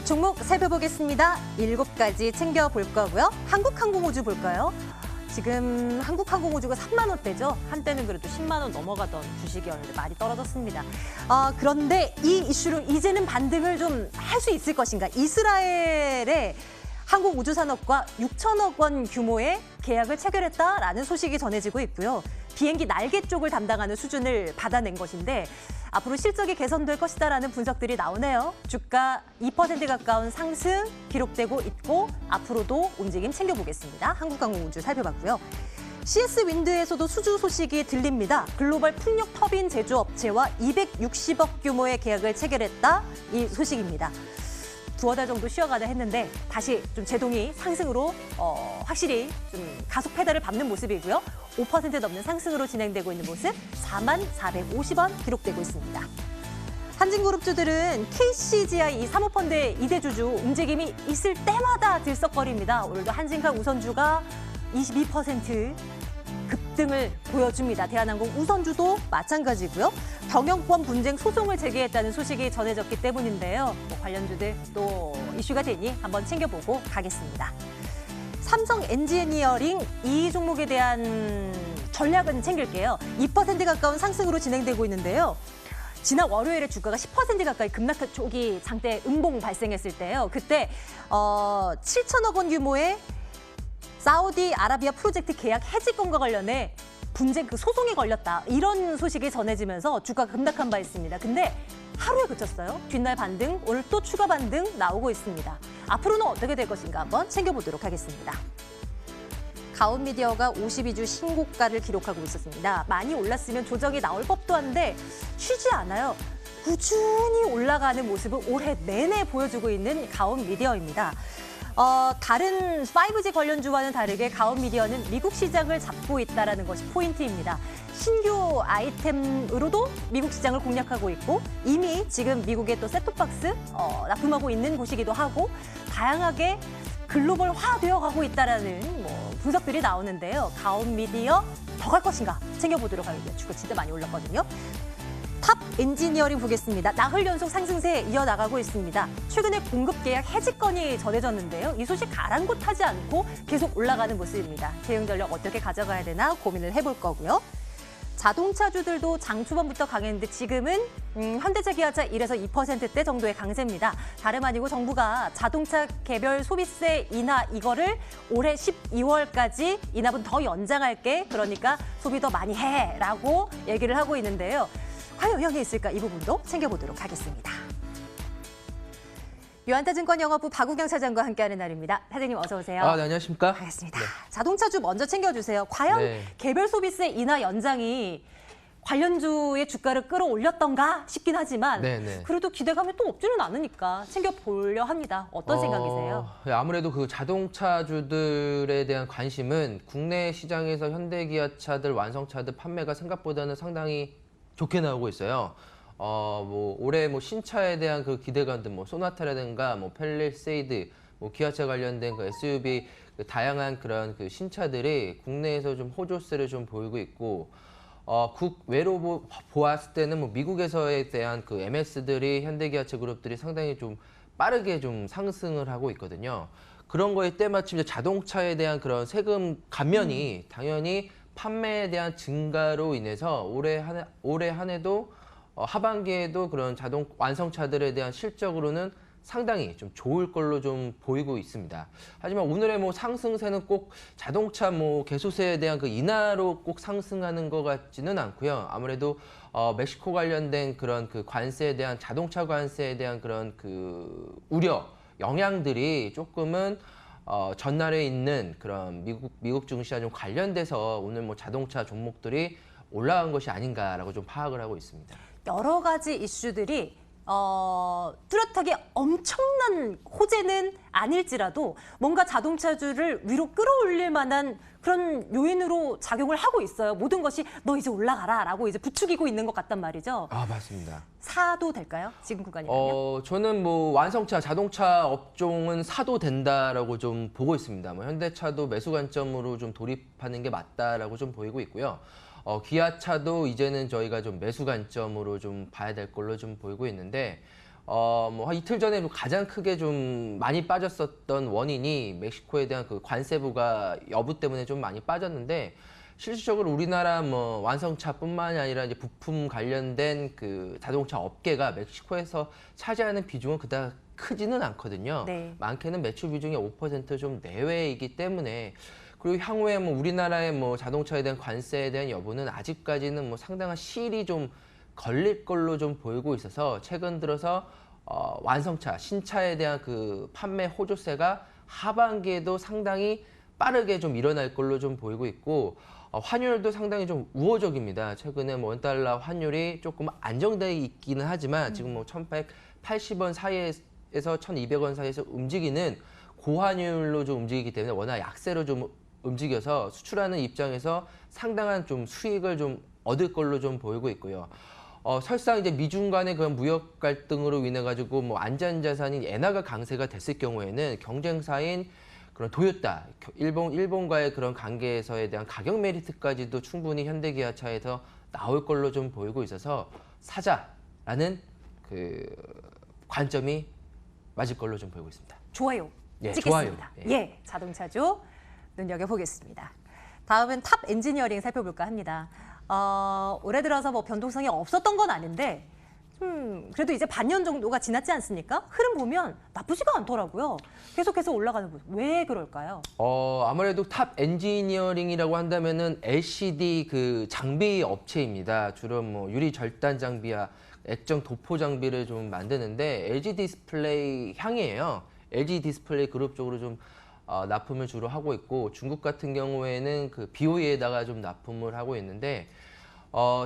종목 살펴보겠습니다. 7가지 챙겨볼 거고요. 한국항공우주 볼까요? 지금 한국항공우주가 3만 원대죠. 한때는 그래도 10만 원 넘어가던 주식이었는데 많이 떨어졌습니다. 그런데 이 이슈로 이제는 반등을 좀 할 수 있을 것인가? 이스라엘의 한국우주산업과 6천억 원 규모의 계약을 체결했다라는 소식이 전해지고 있고요. 비행기 날개 쪽을 담당하는 수준을 받아낸 것인데 앞으로 실적이 개선될 것이다라는 분석들이 나오네요. 주가 2% 가까운 상승 기록되고 있고 앞으로도 움직임 챙겨보겠습니다. 한국항공우주 살펴봤고요. CS 윈드에서도 수주 소식이 들립니다. 글로벌 풍력 터빈 제조업체와 260억 규모의 계약을 체결했다. 이 소식입니다. 두어 달 정도 쉬어가다 했는데 다시 좀 제동이 상승으로 확실히 좀 가속 페달을 밟는 모습이고요. 5% 넘는 상승으로 진행되고 있는 모습 4450원 기록되고 있습니다. 한진그룹주들은 KCGI 이 사모펀드의 2대주주 움직임이 있을 때마다 들썩거립니다. 오늘도 한진카 우선주가 22% 급등을 보여줍니다. 대한항공 우선주도 마찬가지고요. 경영권 분쟁 소송을 제기했다는 소식이 전해졌기 때문인데요. 관련주들 또 이슈가 되니 한번 챙겨보고 가겠습니다. 삼성 엔지니어링 이 종목에 대한 전략은 챙길게요. 2% 가까운 상승으로 진행되고 있는데요. 지난 월요일에 주가가 10% 가까이 급락한 쪽이 장대 음봉 발생했을 때요. 그때 7천억 원 규모의 사우디아라비아 프로젝트 계약 해지권과 관련해 분쟁 그 소송이 걸렸다. 이런 소식이 전해지면서 주가가 급락한 바 있습니다. 근데 하루에 그쳤어요. 뒷날 반등, 오늘 또 추가 반등 나오고 있습니다. 앞으로는 어떻게 될 것인가 한번 챙겨보도록 하겠습니다. 가온미디어가 52주 신고가를 기록하고 있었습니다. 많이 올랐으면 조정이 나올 법도 한데 쉬지 않아요. 꾸준히 올라가는 모습을 올해 내내 보여주고 있는 가온미디어입니다. 다른 5G 관련주와는 다르게 가온미디어는 미국 시장을 잡고 있다는 것이 포인트입니다. 신규 아이템으로도 미국 시장을 공략하고 있고 이미 지금 미국에 또 셋톱박스 납품하고 있는 곳이기도 하고 다양하게 글로벌화되어 가고 있다는 분석들이 나오는데요. 가온미디어 더 갈 것인가 챙겨보도록 하겠습니다. 주가 진짜 많이 올랐거든요. 탑 엔지니어링 보겠습니다. 나흘 연속 상승세 이어나가고 있습니다. 최근에 공급 계약 해지건이 전해졌는데요. 이 소식 가랑곳하지 않고 계속 올라가는 모습입니다. 대응 전략 어떻게 가져가야 되나 고민을 해볼 거고요. 자동차주들도 장 초반부터 강했는데 지금은 현대차, 기아차 1에서 2%대 정도의 강세입니다. 다름 아니고 정부가 자동차 개별 소비세 인하 이거를 올해 12월까지 인하분 더 연장할게. 그러니까 소비 더 많이 해라고 얘기를 하고 있는데요. 과연 영향이 있을까 이 부분도 챙겨보도록 하겠습니다. 유한타증권 영업부 박우경 차장과 함께하는 날입니다. 사장님 어서 오세요. 네, 안녕하십니까? 반갑습니다. 네. 자동차주 먼저 챙겨주세요. 과연 개별 소비세 인하 연장이 관련주의 주가를 끌어올렸던가 싶긴 하지만 그래도 기대감이 또 없지는 않으니까 챙겨보려 합니다. 어떤 생각이세요? 아무래도 그 자동차주들에 대한 관심은 국내 시장에서 현대기아차들, 완성차들 판매가 생각보다는 상당히 좋게 나오고 있어요. 올해 신차에 대한 그 기대감들, 소나타라든가, 펠리세이드, 기아차 관련된 그 SUV 그 다양한 그런 그 신차들이 국내에서 좀 호조세를 좀 보이고 있고, 국외로 보았을 때는 미국에서에 대한 그 MS들이 현대기아차 그룹들이 상당히 좀 빠르게 좀 상승을 하고 있거든요. 그런 거에 때마침 이제 자동차에 대한 그런 세금 감면이 당연히 판매에 대한 증가로 인해서 올해 한 해도 하반기에도 그런 자동 완성차들에 대한 실적으로는 상당히 좀 좋을 걸로 좀 보이고 있습니다. 하지만 오늘의 상승세는 꼭 자동차 개소세에 대한 그 인하로 꼭 상승하는 것 같지는 않고요. 아무래도 멕시코 관련된 그런 그 관세에 대한 자동차 관세에 대한 그런 그 우려 영향들이 조금은 전날에 있는 그런 미국 증시와 좀 관련돼서 오늘 자동차 종목들이 올라간 것이 아닌가라고 좀 파악을 하고 있습니다. 여러 가지 이슈들이 뚜렷하게 엄청난 호재는 아닐지라도 뭔가 자동차주를 위로 끌어올릴 만한 그런 요인으로 작용을 하고 있어요. 모든 것이 너 이제 올라가라라고 이제 부추기고 있는 것 같단 말이죠. 맞습니다. 사도 될까요? 지금 구간이면요? 저는 완성차, 자동차 업종은 사도 된다라고 좀 보고 있습니다. 현대차도 매수 관점으로 좀 돌입하는 게 맞다라고 좀 보이고 있고요. 기아차도 이제는 저희가 좀 매수 관점으로 좀 봐야 될 걸로 좀 보이고 있는데 한 이틀 전에 가장 크게 좀 많이 빠졌었던 원인이 멕시코에 대한 그 관세 부과 여부 때문에 좀 많이 빠졌는데 실질적으로 우리나라 뭐 완성차뿐만이 아니라 이제 부품 관련된 그 자동차 업계가 멕시코에서 차지하는 비중은 그닥 크지는 않거든요. 네. 많게는 매출 비중이 5%좀 내외이기 때문에 그리고 향후에 뭐 우리나라의 뭐 자동차에 대한 관세에 대한 여부는 아직까지는 뭐 상당한 시일이 좀 걸릴 걸로 좀 보이고 있어서 최근 들어서 완성차, 신차에 대한 그 판매 호조세가 하반기에도 상당히 빠르게 좀 일어날 걸로 좀 보이고 있고 환율도 상당히 좀 우호적입니다. 최근에 뭐 원달러 환율이 조금 안정돼 있기는 하지만 지금 뭐 1,880원 사이에서 1,200원 사이에서 움직이는 고환율로 좀 움직이기 때문에 워낙 약세로 좀 움직여서 수출하는 입장에서 상당한 좀 수익을 좀 얻을 걸로 좀 보이고 있고요. 설상 이제 미중 간의 그런 무역 갈등으로 인해 가지고 뭐 안전 자산인 엔화가 강세가 됐을 경우에는 경쟁사인 그런 도요타, 일본과의 그런 관계에서에 대한 가격 메리트까지도 충분히 현대기아차에서 나올 걸로 좀 보이고 있어서 사자라는 그 관점이 맞을 걸로 좀 보이고 있습니다. 좋아요. 예, 찍겠습니다. 좋아요. 예, 자동차주 눈여겨보겠습니다. 다음은 탑 엔지니어링 살펴볼까 합니다. 올해 들어서 뭐 변동성이 없었던 건 아닌데 그래도 이제 반년 정도가 지났지 않습니까? 흐름 보면 나쁘지가 않더라고요. 계속해서 올라가는 모습. 왜 그럴까요? 아무래도 탑 엔지니어링이라고 한다면은 LCD 그 장비 업체입니다. 주로 뭐 유리 절단 장비와 액정 도포 장비를 좀 만드는데 LG 디스플레이 향이에요. LG 디스플레이 그룹 쪽으로 좀 납품을 주로 하고 있고 중국 같은 경우에는 그 BOE에다가 좀 납품을 하고 있는데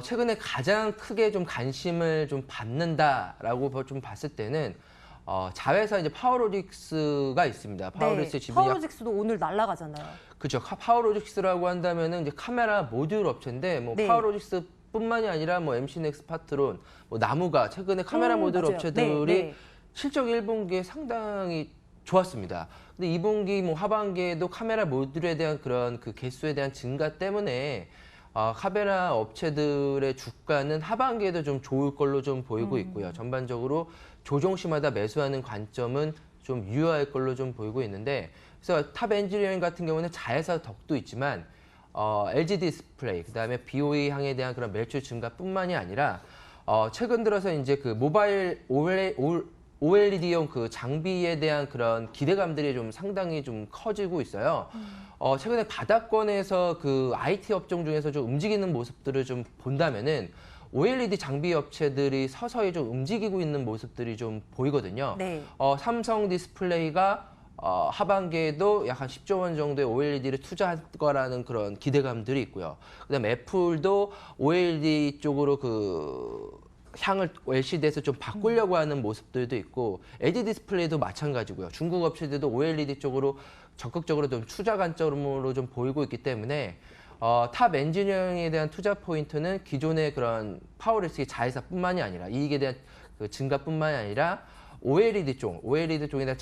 최근에 가장 크게 좀 관심을 좀 받는다라고 좀 봤을 때는 자회사 이제 파워로직스가 있습니다. 파워로직스 지분이 파워로직스도 오늘 날아가잖아요. 그렇죠. 파워로직스라고 한다면은 이제 카메라 모듈 업체인데 뭐 네. 파워로직스뿐만이 아니라 뭐 MC넥스 파트론, 뭐 나무가 최근에 카메라 모듈 맞아요. 업체들이 네. 실적 1분기에 상당히 좋았습니다. 근데 2분기 뭐 하반기에도 카메라 모듈에 대한 그런 그 개수에 대한 증가 때문에 카메라 업체들의 주가는 하반기에도 좀 좋을 걸로 좀 보이고 있고요. 전반적으로 조정시마다 매수하는 관점은 좀 유효할 걸로 좀 보이고 있는데 그래서 탑 엔지니어링 같은 경우는 자회사 덕도 있지만 LG 디스플레이 그다음에 BOE 향에 대한 그런 매출 증가뿐만이 아니라 최근 들어서 이제 그 모바일 OLED용 그 장비에 대한 그런 기대감들이 좀 상당히 좀 커지고 있어요. 최근에 바닥권에서 그 IT 업종 중에서 좀 움직이는 모습들을 좀 본다면은 OLED 장비 업체들이 서서히 좀 움직이고 있는 모습들이 좀 보이거든요. 네. 삼성 디스플레이가 하반기에도 약 한 10조 원 정도의 OLED를 투자할 거라는 그런 기대감들이 있고요. 그다음에 애플도 OLED 쪽으로 그 향을 LCD에서 좀 바꾸려고 하는 모습들도 있고 LG 디스플레이도 마찬가지고요. 중국 업체들도 OLED 쪽으로 적극적으로 좀 투자 관점으로 좀 보이고 있기 때문에 탑 엔지니어링에 대한 투자 포인트는 기존의 그런 파워리스크 자회사뿐만이 아니라 이익에 대한 그 증가뿐만이 아니라 OLED 쪽에 대한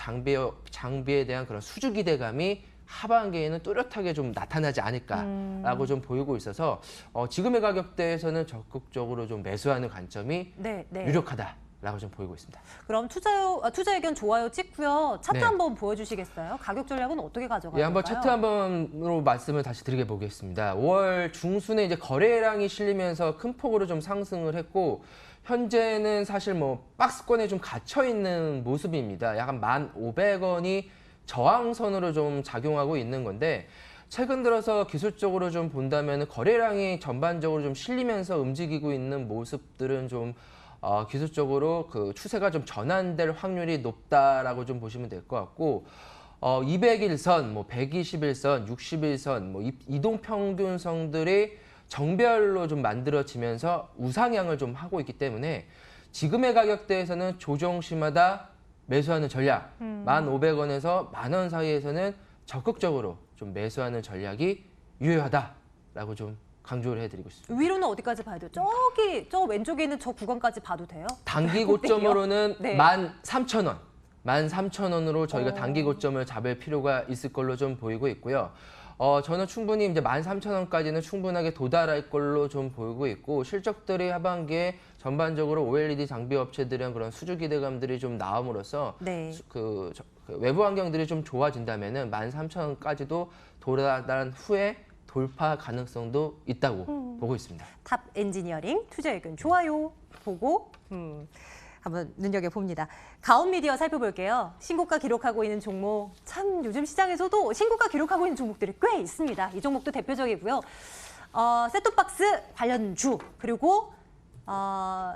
장비에 대한 그런 수주 기대감이 하반기에는 뚜렷하게 좀 나타나지 않을까라고 좀 보이고 있어서 지금의 가격대에서는 적극적으로 좀 매수하는 관점이 네. 유력하다라고 좀 보이고 있습니다. 그럼 투자 의견 좋아요 찍고요. 차트 네. 한번 보여주시겠어요? 가격 전략은 어떻게 가져가요? 예, 한번 차트 한번으로 말씀을 다시 드리게 보겠습니다. 5월 중순에 이제 거래량이 실리면서 큰 폭으로 좀 상승을 했고 현재는 사실 뭐 박스권에 좀 갇혀 있는 모습입니다. 약 한 1,500원이 저항선으로 좀 작용하고 있는 건데 최근 들어서 기술적으로 좀 본다면 거래량이 전반적으로 좀 실리면서 움직이고 있는 모습들은 좀 기술적으로 그 추세가 좀 전환될 확률이 높다라고 좀 보시면 될 것 같고 200일선, 뭐 120일선, 60일선, 뭐 이동평균선들이 정별로 좀 만들어지면서 우상향을 좀 하고 있기 때문에 지금의 가격대에서는 조정시마다 매수하는 전략, 1,500원에서 10,000원 사이에서는 적극적으로 좀 매수하는 전략이 유효하다라고 좀 강조를 해드리고 있습니다. 위로는 어디까지 봐야 돼요? 저 왼쪽에 있는 저 구간까지 봐도 돼요? 단기 고점으로는 네. 13,000원. 13,000원으로 저희가 단기 고점을 잡을 필요가 있을 걸로 좀 보이고 있고요. 저는 충분히 이제 13,000원까지는 충분하게 도달할 걸로 좀 보이고 있고, 실적들이 하반기에 전반적으로 OLED 장비 업체들이랑 그런 수주 기대감들이 좀 나옴으로써 네. 그 외부 환경들이 좀 좋아진다면은 13,000원까지도 도달한 후에 돌파 가능성도 있다고 보고 있습니다. 탑 엔지니어링 투자 의견 좋아요 보고 한번 눈여겨봅니다. 가온미디어 살펴볼게요. 신고가 기록하고 있는 종목, 참 요즘 시장에서도 신고가 기록하고 있는 종목들이 꽤 있습니다. 이 종목도 대표적이고요. 셋톱박스 관련주, 그리고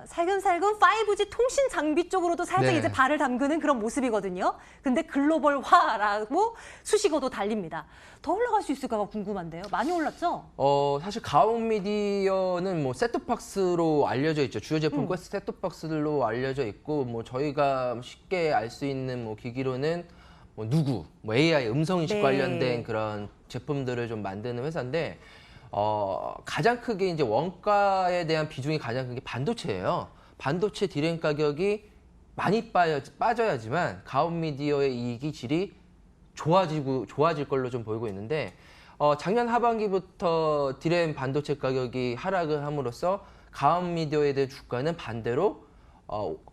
살금살금 5G 통신 장비 쪽으로도 살짝 네. 이제 발을 담그는 그런 모습이거든요. 근데 글로벌화라고 수식어도 달립니다. 더 올라갈 수 있을까가 궁금한데요. 많이 올랐죠? 사실 가온미디어는 뭐 셋톱박스로 알려져 있죠. 주요 제품 퀘스트 셋톱박스로 알려져 있고, 뭐 저희가 쉽게 알 수 있는 뭐 기기로는 뭐 누구, 뭐 AI 음성 인식 네. 관련된 그런 제품들을 좀 만드는 회사인데, 가장 크게 이제 원가에 대한 비중이 가장 큰 게 반도체예요. 반도체 디램 가격이 많이 빠져야지만 가온미디어의 이익이 질이 좋아질 걸로 좀 보이고 있는데, 작년 하반기부터 디램 반도체 가격이 하락을 함으로써 가온미디어에 대한 주가는 반대로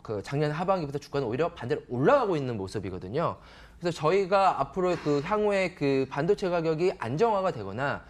그 작년 하반기부터 주가는 오히려 반대로 올라가고 있는 모습이거든요. 그래서 저희가 앞으로 그 향후에 그 반도체 가격이 안정화가 되거나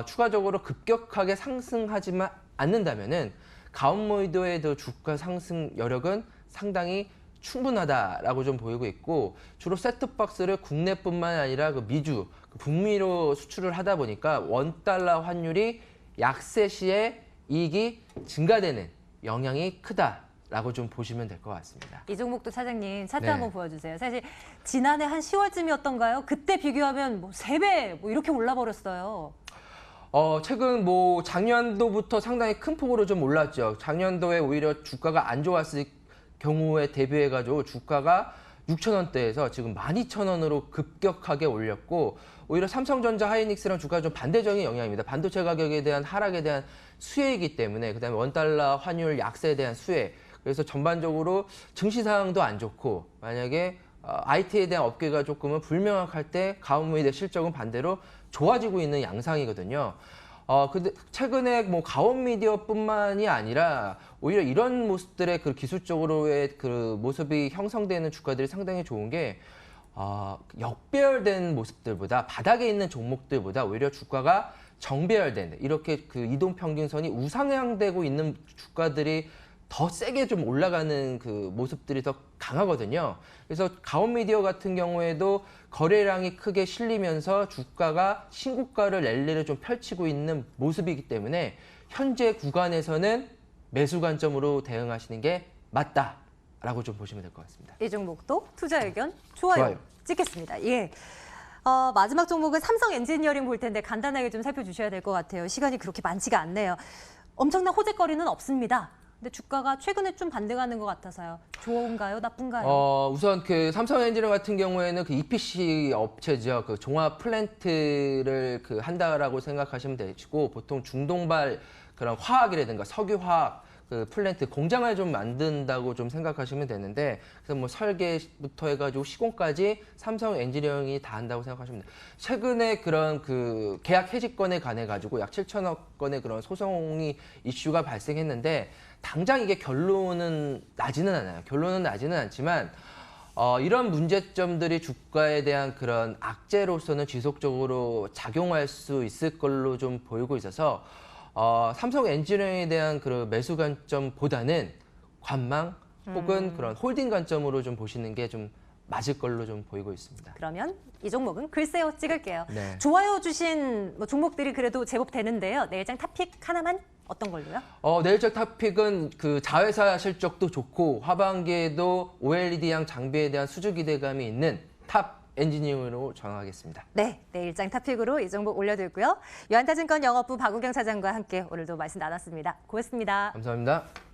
추가적으로 급격하게 상승하지만 않는다면은 가온미디어의 주가 상승 여력은 상당히 충분하다라고 좀 보이고 있고, 주로 셋톱박스를 국내뿐만 아니라 그 미주, 그 북미로 수출을 하다 보니까 원달러 환율이 약세 시에 이익이 증가되는 영향이 크다라고 좀 보시면 될 것 같습니다. 이 종목도 차장님 차트 네. 한번 보여주세요. 사실 지난해 한 10월쯤이었던가요? 그때 비교하면 뭐 3배 뭐 이렇게 올라버렸어요. 최근 뭐 작년도부터 상당히 큰 폭으로 좀 올랐죠. 작년도에 오히려 주가가 안 좋았을 경우에 대비해가지고 주가가 6,000원대에서 지금 12,000원으로 급격하게 올렸고, 오히려 삼성전자, 하이닉스랑 주가가 좀 반대적인 영향입니다. 반도체 가격에 대한 하락에 대한 수혜이기 때문에, 그다음에 원달러 환율 약세에 대한 수혜. 그래서 전반적으로 증시 상황도 안 좋고, 만약에 IT에 대한 업계가 조금은 불명확할 때 가온미디어 실적은 반대로 좋아지고 있는 양상이거든요. 근데 최근에 뭐 가온미디어뿐만이 아니라 오히려 이런 모습들의 그 기술적으로의 그 모습이 형성되는 주가들이 상당히 좋은 게, 역배열된 모습들보다 바닥에 있는 종목들보다 오히려 주가가 정배열된, 이렇게 그 이동 평균선이 우상향되고 있는 주가들이 더 세게 좀 올라가는 그 모습들이 더 강하거든요. 그래서 가온미디어 같은 경우에도 거래량이 크게 실리면서 주가가 신고가를 랠리를 좀 펼치고 있는 모습이기 때문에 현재 구간에서는 매수 관점으로 대응하시는 게 맞다라고 좀 보시면 될 것 같습니다. 이 종목도 투자 의견 좋아요. 좋아요. 찍겠습니다. 예. 마지막 종목은 삼성 엔지니어링 볼 텐데 간단하게 좀 살펴주셔야 될 것 같아요. 시간이 그렇게 많지가 않네요. 엄청난 호재거리는 없습니다. 근데 주가가 최근에 좀 반등하는 것 같아서요. 좋은가요? 나쁜가요? 우선 그 삼성 엔지니어 같은 경우에는 그 EPC 업체죠. 그 종합 플랜트를 그 한다라고 생각하시면 되시고, 보통 중동발 그런 화학이라든가 석유화학 그 플랜트 공장을 좀 만든다고 좀 생각하시면 되는데, 그래서 뭐 설계부터 해가지고 시공까지 삼성 엔지니어링이 다 한다고 생각하시면 돼요. 최근에 그런 그 계약 해지권에 관해 가지고 약 7천억 건의 그런 소송이 이슈가 발생했는데, 당장 이게 결론은 나지는 않아요. 결론은 나지는 않지만 이런 문제점들이 주가에 대한 그런 악재로서는 지속적으로 작용할 수 있을 걸로 좀 보이고 있어서, 삼성 엔지니어링에 대한 그런 매수 관점보다는 관망 혹은 그런 홀딩 관점으로 좀 보시는 게 좀 맞을 걸로 좀 보이고 있습니다. 그러면 이 종목은 글쎄요 찍을게요. 네. 좋아요 주신 뭐 종목들이 그래도 제법 되는데요. 내일장 탑픽 하나만 어떤 걸로요? 내일적 탑픽은 그 자회사 실적도 좋고 하반기에도 OLED양 장비에 대한 수주 기대감이 있는 탑 엔지니어로 정하겠습니다. 네, 내일장 탑픽으로 이 종목 올려둘고요. 유한타증권 영업부 박우경 차장과 함께 오늘도 말씀 나눴습니다. 고맙습니다. 감사합니다.